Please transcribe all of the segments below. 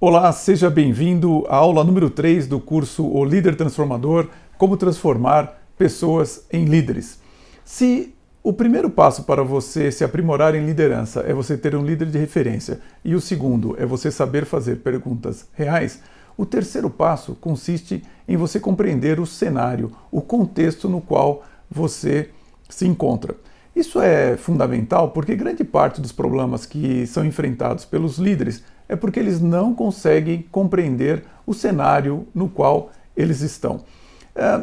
Olá, seja bem-vindo à aula número 3 do curso O Líder Transformador, como transformar pessoas em líderes. Se o primeiro passo para você se aprimorar em liderança é você ter um líder de referência e o segundo é você saber fazer perguntas reais, o terceiro passo consiste em você compreender o cenário, o contexto no qual você se encontra. Isso é fundamental porque grande parte dos problemas que são enfrentados pelos líderes é porque eles não conseguem compreender o cenário no qual eles estão.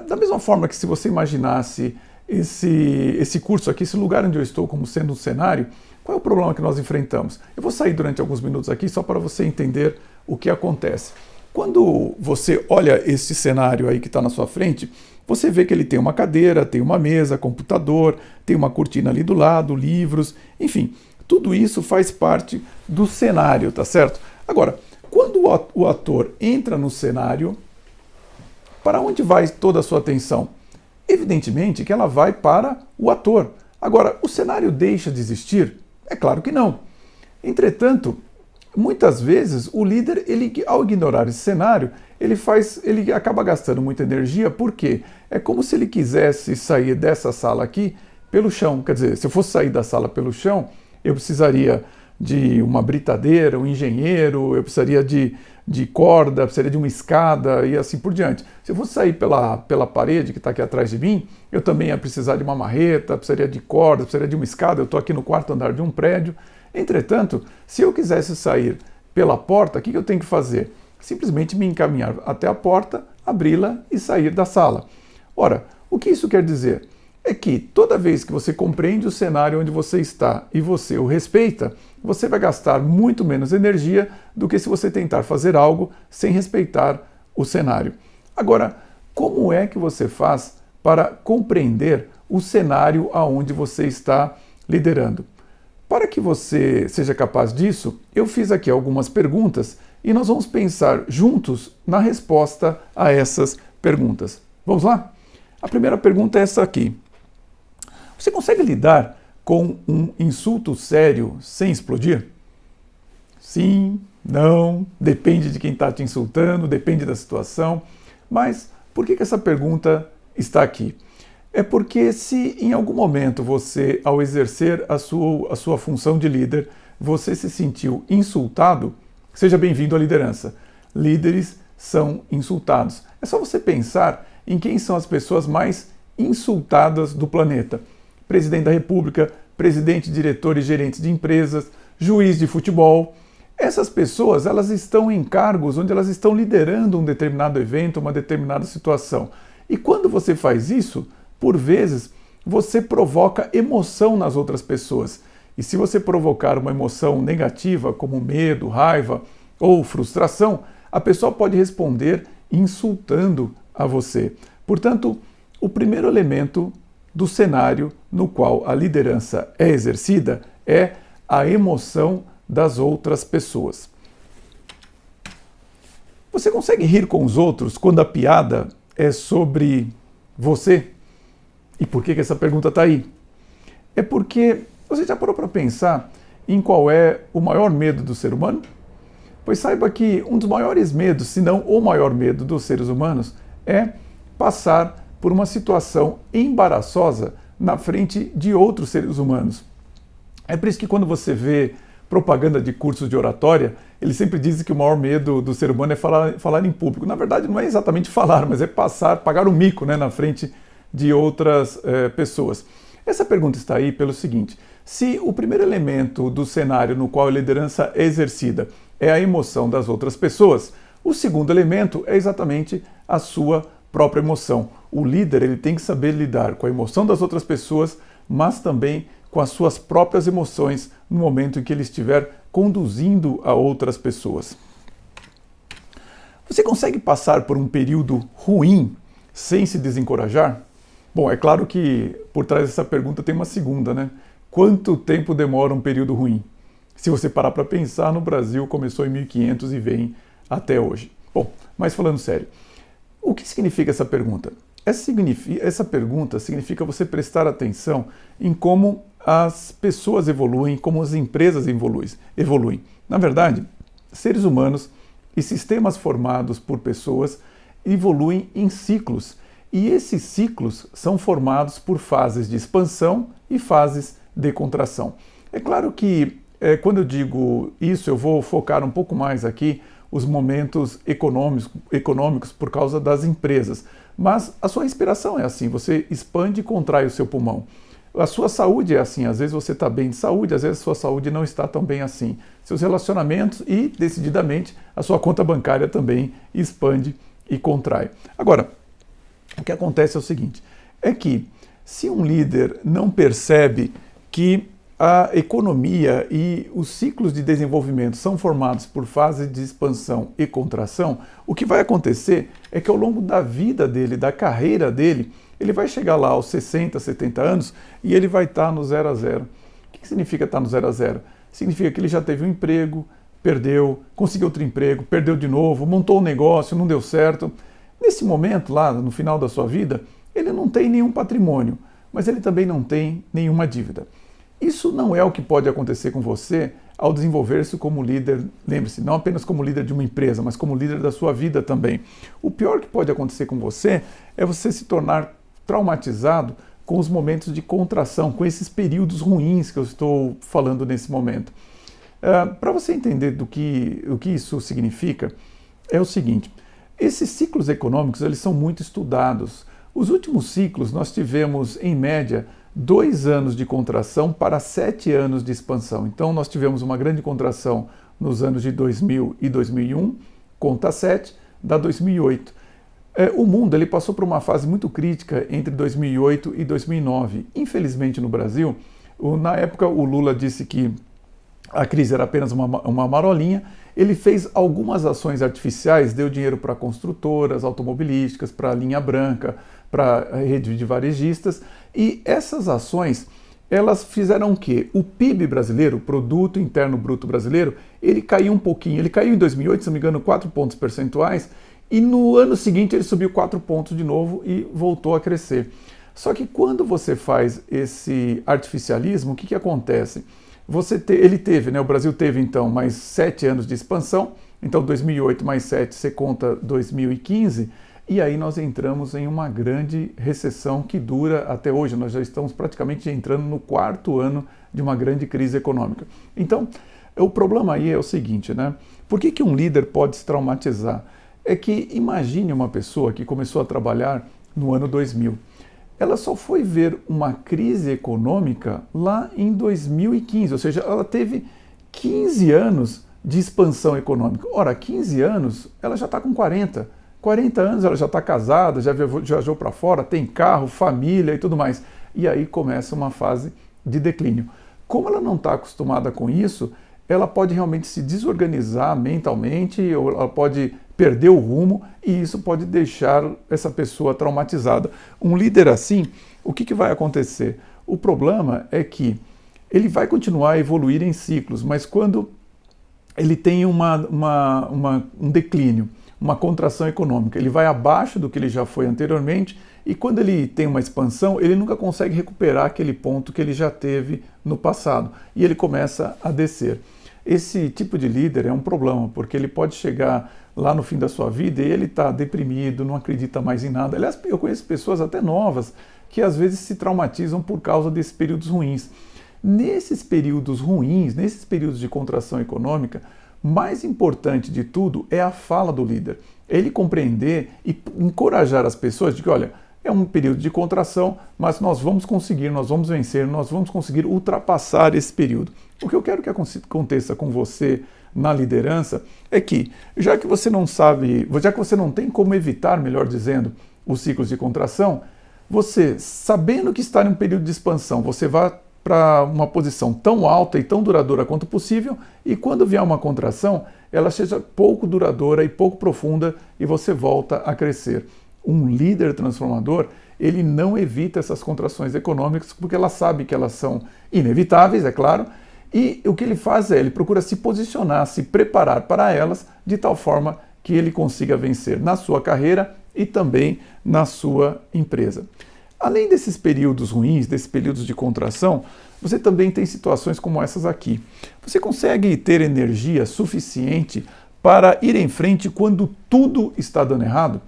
Da mesma forma que se você imaginasse esse curso aqui, esse lugar onde eu estou como sendo um cenário, qual é o problema que nós enfrentamos? Eu vou sair durante alguns minutos aqui só para você entender o que acontece. Quando você olha esse cenário aí que está na sua frente, você vê que ele tem uma cadeira, tem uma mesa, computador, tem uma cortina ali do lado, livros, enfim, tudo isso faz parte do cenário, tá certo? Agora, quando o ator entra no cenário, para onde vai toda a sua atenção? Evidentemente que ela vai para o ator. Agora, o cenário deixa de existir? É claro que não. Entretanto, muitas vezes o líder, ao ignorar esse cenário, ele acaba gastando muita energia, porque é como se ele quisesse sair dessa sala aqui pelo chão. Quer dizer, se eu fosse sair da sala pelo chão, eu precisaria de uma britadeira, um engenheiro, eu precisaria de corda, precisaria de uma escada e assim por diante. Se eu fosse sair pela parede que está aqui atrás de mim, eu também ia precisar de uma marreta, precisaria de corda, precisaria de uma escada. Eu estou aqui no quarto andar de um prédio. Entretanto, se eu quisesse sair pela porta, o que eu tenho que fazer? Simplesmente me encaminhar até a porta, abri-la e sair da sala. Ora, o que isso quer dizer? É que toda vez que você compreende o cenário onde você está e você o respeita, você vai gastar muito menos energia do que se você tentar fazer algo sem respeitar o cenário. Agora, como é que você faz para compreender o cenário aonde você está liderando? Para que você seja capaz disso, eu fiz aqui algumas perguntas e nós vamos pensar juntos na resposta a essas perguntas. Vamos lá? A primeira pergunta é essa aqui. Você consegue lidar com um insulto sério sem explodir? Sim, não, depende de quem está te insultando, depende da situação. Mas por que essa pergunta está aqui? É porque se em algum momento você, ao exercer a sua função de líder, você se sentiu insultado, seja bem-vindo à liderança. Líderes são insultados. É só você pensar em quem são as pessoas mais insultadas do planeta. Presidente da República, presidente, diretor e gerentes de empresas, juiz de futebol. Essas pessoas, elas estão em cargos onde elas estão liderando um determinado evento, uma determinada situação. E quando você faz isso, por vezes, você provoca emoção nas outras pessoas. E se você provocar uma emoção negativa, como medo, raiva ou frustração, a pessoa pode responder insultando a você. Portanto, o primeiro elemento do cenário no qual a liderança é exercida é a emoção das outras pessoas. Você consegue rir com os outros quando a piada é sobre você? E por que essa pergunta está aí? É porque você já parou para pensar em qual é o maior medo do ser humano? Pois saiba que um dos maiores medos, se não o maior medo dos seres humanos, é passar por uma situação embaraçosa na frente de outros seres humanos. É por isso que quando você vê propaganda de cursos de oratória, eles sempre dizem que o maior medo do ser humano é falar em público. Na verdade, não é exatamente falar, mas é pagar o mico, né, na frente de outras pessoas. Essa pergunta está aí pelo seguinte: se o primeiro elemento do cenário no qual a liderança é exercida é a emoção das outras pessoas, o segundo elemento é exatamente a sua própria emoção. O líder, ele tem que saber lidar com a emoção das outras pessoas, mas também com as suas próprias emoções no momento em que ele estiver conduzindo a outras pessoas. Você consegue passar por um período ruim sem se desencorajar? Bom, é claro que por trás dessa pergunta tem uma segunda, né? Quanto tempo demora um período ruim? Se você parar para pensar, no Brasil começou em 1500 e vem até hoje. Bom, mas falando sério, o que significa essa pergunta? Essa pergunta significa você prestar atenção em como as pessoas evoluem, como as empresas evoluem. Na verdade, seres humanos e sistemas formados por pessoas evoluem em ciclos, e esses ciclos são formados por fases de expansão e fases de contração. É claro que quando eu digo isso, eu vou focar um pouco mais aqui os momentos econômicos por causa das empresas, mas a sua respiração é assim, você expande e contrai o seu pulmão. A sua saúde é assim, às vezes você está bem de saúde, às vezes a sua saúde não está tão bem assim. Seus relacionamentos e, decididamente, a sua conta bancária também expande e contrai. Agora, o que acontece é o seguinte, é que se um líder não percebe que a economia e os ciclos de desenvolvimento são formados por fases de expansão e contração, o que vai acontecer é que ao longo da vida dele, da carreira dele, ele vai chegar lá aos 60, 70 anos e ele vai estar no 0 a 0. O que significa estar no 0 a 0? Significa que ele já teve um emprego, perdeu, conseguiu outro emprego, perdeu de novo, montou um negócio, não deu certo. Nesse momento, lá no final da sua vida, ele não tem nenhum patrimônio, mas ele também não tem nenhuma dívida. Isso não é o que pode acontecer com você ao desenvolver-se como líder, lembre-se, não apenas como líder de uma empresa, mas como líder da sua vida também. O pior que pode acontecer com você é você se tornar traumatizado com os momentos de contração, com esses períodos ruins que eu estou falando nesse momento. Para você entender o que isso significa, é o seguinte, esses ciclos econômicos eles são muito estudados. Os últimos ciclos nós tivemos, em média, 2 anos de contração para 7 anos de expansão. Então nós tivemos uma grande contração nos anos de 2000 e 2001, conta 7, dá 2008. O mundo ele passou por uma fase muito crítica entre 2008 e 2009. Infelizmente no Brasil, na época o Lula disse que a crise era apenas uma marolinha, ele fez algumas ações artificiais, deu dinheiro para construtoras automobilísticas, para a linha branca, para a rede de varejistas, e essas ações, elas fizeram o quê? O PIB brasileiro, o Produto Interno Bruto Brasileiro, ele caiu um pouquinho, ele caiu em 2008, se não me engano, 4 pontos percentuais, e no ano seguinte ele subiu 4 pontos de novo e voltou a crescer. Só que quando você faz esse artificialismo, o que acontece? O Brasil teve então mais 7 anos de expansão, então 2008 mais 7 você conta 2015, e aí nós entramos em uma grande recessão que dura até hoje, nós já estamos praticamente entrando no 4º ano de uma grande crise econômica. Então, o problema aí é o seguinte, né? Por que um líder pode se traumatizar? É que imagine uma pessoa que começou a trabalhar no ano 2000. Ela só foi ver uma crise econômica lá em 2015, ou seja, ela teve 15 anos de expansão econômica. Ora, 15 anos, ela já está com 40. 40 anos ela já está casada, já viajou para fora, tem carro, família e tudo mais. E aí começa uma fase de declínio. Como ela não está acostumada com isso, ela pode realmente se desorganizar mentalmente, ou ela pode perder o rumo, e isso pode deixar essa pessoa traumatizada. Um líder assim, o que vai acontecer? O problema é que ele vai continuar a evoluir em ciclos, mas quando ele tem um declínio, uma contração econômica, ele vai abaixo do que ele já foi anteriormente, e quando ele tem uma expansão, ele nunca consegue recuperar aquele ponto que ele já teve no passado, e ele começa a descer. Esse tipo de líder é um problema, porque ele pode chegar lá no fim da sua vida e ele está deprimido, não acredita mais em nada. Aliás, eu conheço pessoas até novas que às vezes se traumatizam por causa desses períodos ruins. Nesses períodos ruins, nesses períodos de contração econômica, mais importante de tudo é a fala do líder. Ele compreender e encorajar as pessoas de que, olha, é um período de contração, mas nós vamos conseguir, nós vamos vencer, nós vamos conseguir ultrapassar esse período. O que eu quero que aconteça com você na liderança é que, já que você não tem como evitar, melhor dizendo, os ciclos de contração, você, sabendo que está em um período de expansão, você vai para uma posição tão alta e tão duradoura quanto possível, e quando vier uma contração, ela seja pouco duradoura e pouco profunda e você volta a crescer. Um líder transformador, ele não evita essas contrações econômicas porque ela sabe que elas são inevitáveis, é claro, e o que ele faz ele procura se posicionar, se preparar para elas de tal forma que ele consiga vencer na sua carreira e também na sua empresa. Além desses períodos ruins, desses períodos de contração, você também tem situações como essas aqui. Você consegue ter energia suficiente para ir em frente quando tudo está dando errado.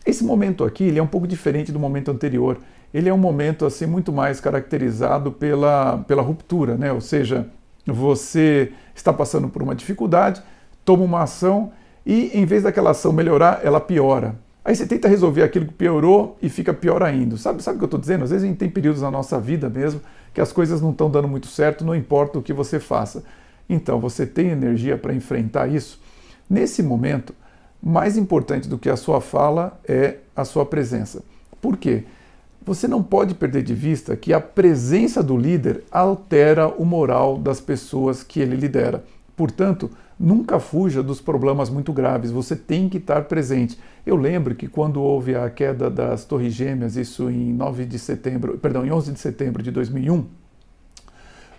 Esse momento aqui ele é um pouco diferente do momento anterior. Ele é um momento assim muito mais caracterizado pela ruptura, né? Ou seja, você está passando por uma dificuldade, toma uma ação e em vez daquela ação melhorar, ela piora. Aí você tenta resolver aquilo que piorou e fica pior ainda. Sabe o que eu estou dizendo? Às vezes a gente tem períodos na nossa vida mesmo que as coisas não estão dando muito certo, não importa o que você faça. Então, você tem energia para enfrentar isso? Nesse momento, mais importante do que a sua fala é a sua presença. Por quê? Você não pode perder de vista que a presença do líder altera o moral das pessoas que ele lidera. Portanto, nunca fuja dos problemas muito graves, você tem que estar presente. Eu lembro que quando houve a queda das Torres Gêmeas, isso em 11 de setembro de 2001,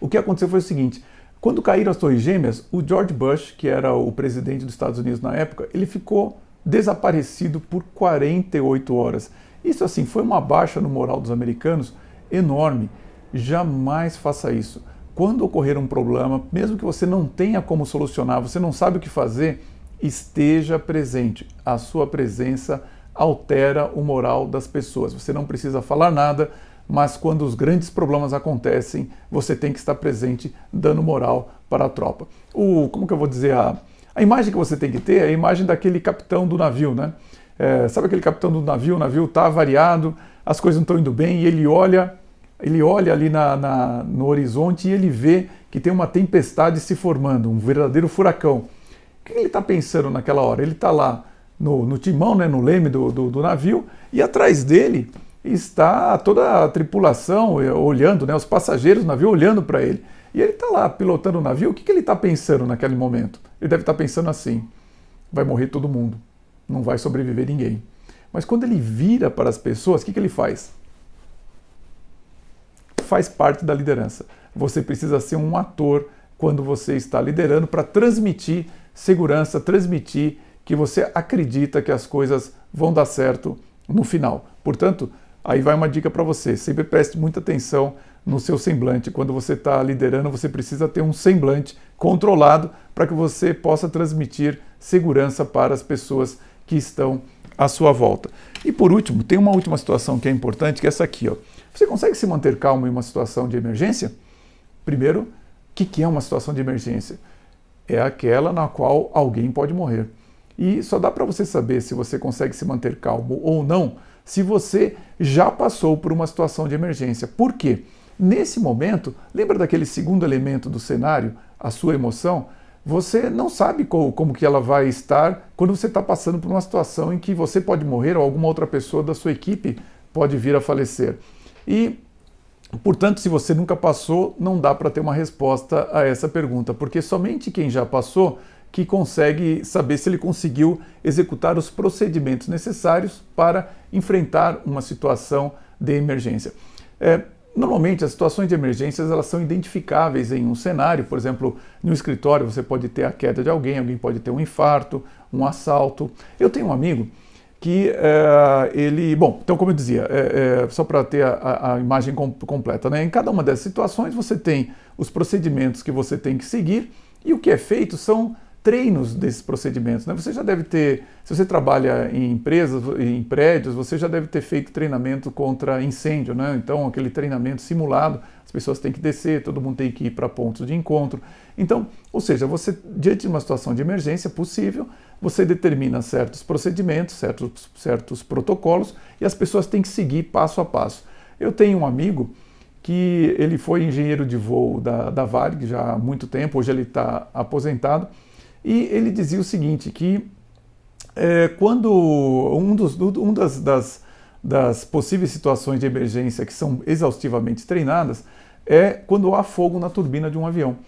o que aconteceu foi o seguinte: quando caíram as Torres Gêmeas, o George Bush, que era o presidente dos Estados Unidos na época, ele ficou desaparecido por 48 horas. Isso assim foi uma baixa no moral dos americanos enorme. Jamais faça isso. Quando ocorrer um problema, mesmo que você não tenha como solucionar, você não sabe o que fazer, esteja presente. A sua presença altera o moral das pessoas. Você não precisa falar nada, mas quando os grandes problemas acontecem, você tem que estar presente, dando moral para a tropa. Como que eu vou dizer? A imagem que você tem que ter é a imagem daquele capitão do navio, né? Sabe aquele capitão do navio? O navio está avariado, as coisas não estão indo bem, e ele olha ali no horizonte e ele vê que tem uma tempestade se formando, um verdadeiro furacão. O que ele está pensando naquela hora? Ele está lá no timão, né, no leme do navio, e atrás dele está toda a tripulação olhando, né, os passageiros do navio olhando para ele. E ele está lá pilotando o navio. O que ele está pensando naquele momento? Ele deve estar pensando assim: vai morrer todo mundo, não vai sobreviver ninguém. Mas quando ele vira para as pessoas, o que ele faz? Faz parte da liderança. Você precisa ser um ator quando você está liderando para transmitir segurança, transmitir que você acredita que as coisas vão dar certo no final. Portanto, aí vai uma dica para você: sempre preste muita atenção no seu semblante. Quando você está liderando, você precisa ter um semblante controlado para que você possa transmitir segurança para as pessoas que estão à sua volta. E por último, tem uma última situação que é importante, que é essa aqui, ó. Você consegue se manter calmo em uma situação de emergência? Primeiro, o que é uma situação de emergência? É aquela na qual alguém pode morrer. E só dá para você saber se você consegue se manter calmo ou não se você já passou por uma situação de emergência. Por quê? Nesse momento, lembra daquele segundo elemento do cenário, a sua emoção? Você não sabe como que ela vai estar quando você está passando por uma situação em que você pode morrer ou alguma outra pessoa da sua equipe pode vir a falecer. E, portanto, se você nunca passou, não dá para ter uma resposta a essa pergunta, porque somente quem já passou que consegue saber se ele conseguiu executar os procedimentos necessários para enfrentar uma situação de emergência. Normalmente, as situações de emergências elas são identificáveis em um cenário. Por exemplo, no escritório você pode ter a queda de alguém pode ter um infarto, um assalto. Eu tenho um amigo que então como eu dizia, só para ter a imagem completa, né? Em cada uma dessas situações você tem os procedimentos que você tem que seguir e o que é feito são treinos desses procedimentos, né? Você já deve ter, se você trabalha em empresas, em prédios, você já deve ter feito treinamento contra incêndio, né? Então, aquele treinamento simulado, as pessoas têm que descer, todo mundo tem que ir para pontos de encontro. Então, ou seja, você, diante de uma situação de emergência possível, você determina certos procedimentos, certos protocolos, e as pessoas têm que seguir passo a passo. Eu tenho um amigo que ele foi engenheiro de voo da Varig já há muito tempo, hoje ele está aposentado, e ele dizia o seguinte, que quando das possíveis situações de emergência que são exaustivamente treinadas é quando há fogo na turbina de um avião.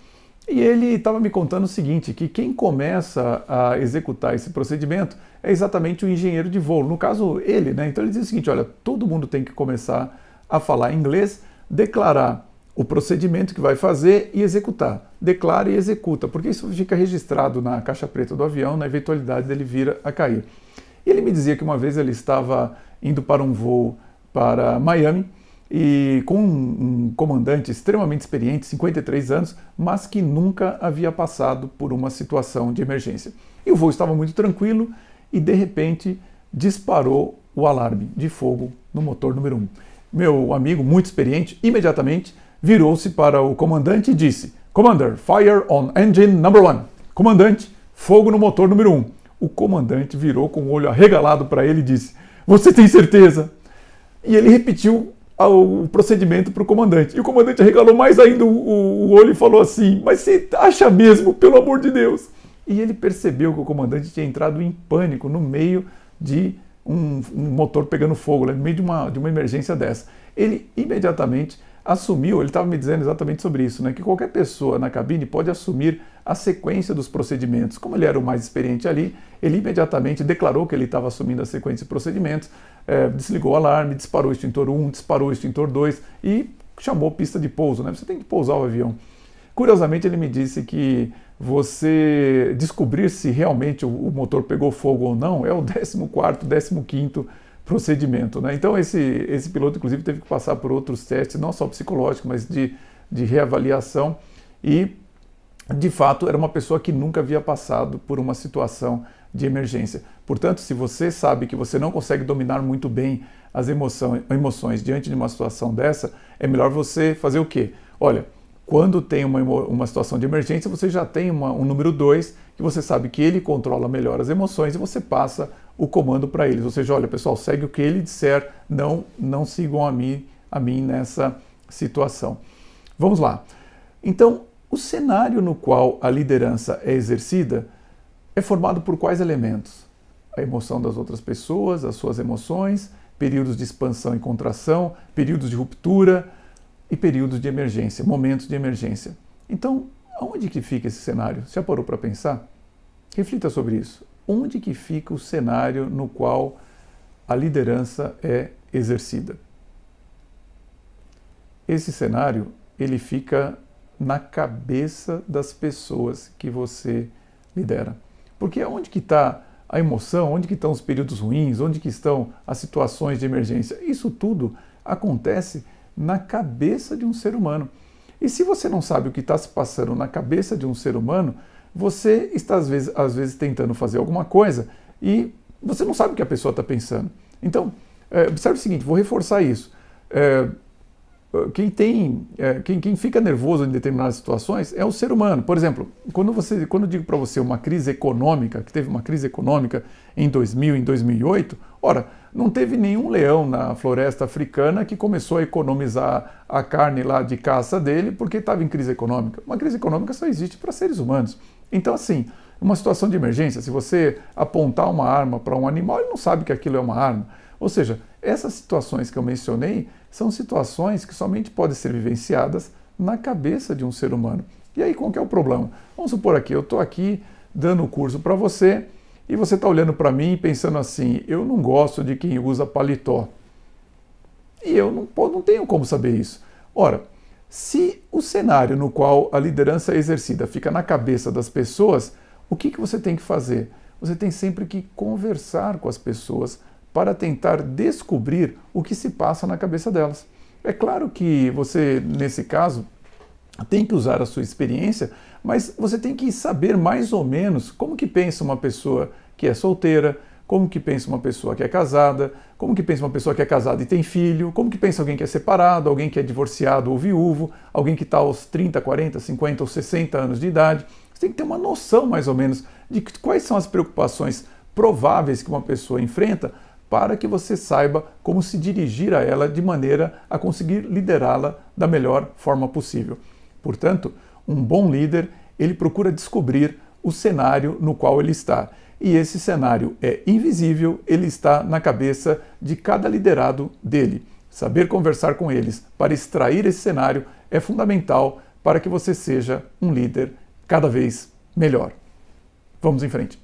E ele estava me contando o seguinte, que quem começa a executar esse procedimento é exatamente o engenheiro de voo, no caso ele, né? Então ele dizia o seguinte: olha, todo mundo tem que começar a falar inglês, declarar o procedimento que vai fazer e executar. Declara e executa, porque isso fica registrado na caixa preta do avião, na eventualidade dele vir a cair. E ele me dizia que uma vez ele estava indo para um voo para Miami e com um comandante extremamente experiente, 53 anos, mas que nunca havia passado por uma situação de emergência. E o voo estava muito tranquilo e, de repente, disparou o alarme de fogo no motor número 1. Meu amigo, muito experiente, imediatamente virou-se para o comandante e disse: "Commander, fire on engine number 1." Comandante, fogo no motor número 1. O comandante virou com o olho arregalado para ele e disse: "Você tem certeza?" E ele repetiu o procedimento para o comandante. E o comandante arregalou mais ainda o olho e falou assim: "Mas você acha mesmo, pelo amor de Deus?" E ele percebeu que o comandante tinha entrado em pânico no meio de um motor pegando fogo, no meio de uma emergência dessa. Ele imediatamente assumiu, ele estava me dizendo exatamente sobre isso, né, que qualquer pessoa na cabine pode assumir a sequência dos procedimentos. Como ele era o mais experiente ali, ele imediatamente declarou que ele estava assumindo a sequência de procedimentos, desligou o alarme, disparou o extintor 1, disparou o extintor 2 e chamou pista de pouso, né? Você tem que pousar o avião. Curiosamente, ele me disse que você descobrir se realmente o motor pegou fogo ou não é o 14º, 15º procedimento, né? Então esse piloto, inclusive, teve que passar por outros testes, não só psicológicos, mas de reavaliação, e de fato era uma pessoa que nunca havia passado por uma situação de emergência. Portanto, se você sabe que você não consegue dominar muito bem as emoções diante de uma situação dessa, é melhor você fazer o quê? Olha, quando tem uma situação de emergência, você já tem um número 2, que você sabe que ele controla melhor as emoções e você passa o comando para eles. Ou seja, olha, pessoal, segue o que ele disser, não sigam a mim nessa situação. Vamos lá. Então, o cenário no qual a liderança é exercida é formado por quais elementos? A emoção das outras pessoas, as suas emoções, períodos de expansão e contração, períodos de ruptura e períodos de emergência, momentos de emergência. Então, onde que fica esse cenário? Você já parou para pensar? Reflita sobre isso. Onde que fica o cenário no qual a liderança é exercida? Esse cenário, ele fica na cabeça das pessoas que você lidera. Porque onde que está a emoção, onde que estão os períodos ruins, onde que estão as situações de emergência? Isso tudo acontece na cabeça de um ser humano. E se você não sabe o que está se passando na cabeça de um ser humano, você está às vezes tentando fazer alguma coisa e você não sabe o que a pessoa está pensando. Então, observe o seguinte, vou reforçar isso. Quem fica nervoso em determinadas situações é o ser humano. Por exemplo, quando eu digo para você uma crise econômica, que teve uma crise econômica em 2000, em 2008, ora, não teve nenhum leão na floresta africana que começou a economizar a carne lá de caça dele porque estava em crise econômica. Uma crise econômica só existe para seres humanos. Então, assim, numa situação de emergência, se você apontar uma arma para um animal, ele não sabe que aquilo é uma arma. Ou seja, essas situações que eu mencionei são situações que somente podem ser vivenciadas na cabeça de um ser humano. E aí, qual que é o problema? Vamos supor aqui, eu estou aqui dando o curso para você e você está olhando para mim e pensando assim, eu não gosto de quem usa paletó. E eu não tenho como saber isso. Ora, se o cenário no qual a liderança é exercida fica na cabeça das pessoas, o que você tem que fazer? Você tem sempre que conversar com as pessoas para tentar descobrir o que se passa na cabeça delas. É claro que você, nesse caso, tem que usar a sua experiência, mas você tem que saber mais ou menos como que pensa uma pessoa que é solteira, como que pensa uma pessoa que é casada, como que pensa uma pessoa que é casada e tem filho, como que pensa alguém que é separado, alguém que é divorciado ou viúvo, alguém que está aos 30, 40, 50 ou 60 anos de idade. Você tem que ter uma noção mais ou menos de quais são as preocupações prováveis que uma pessoa enfrenta para que você saiba como se dirigir a ela de maneira a conseguir liderá-la da melhor forma possível. Portanto, um bom líder, ele procura descobrir o cenário no qual ele está. E esse cenário é invisível, ele está na cabeça de cada liderado dele. Saber conversar com eles para extrair esse cenário é fundamental para que você seja um líder cada vez melhor. Vamos em frente.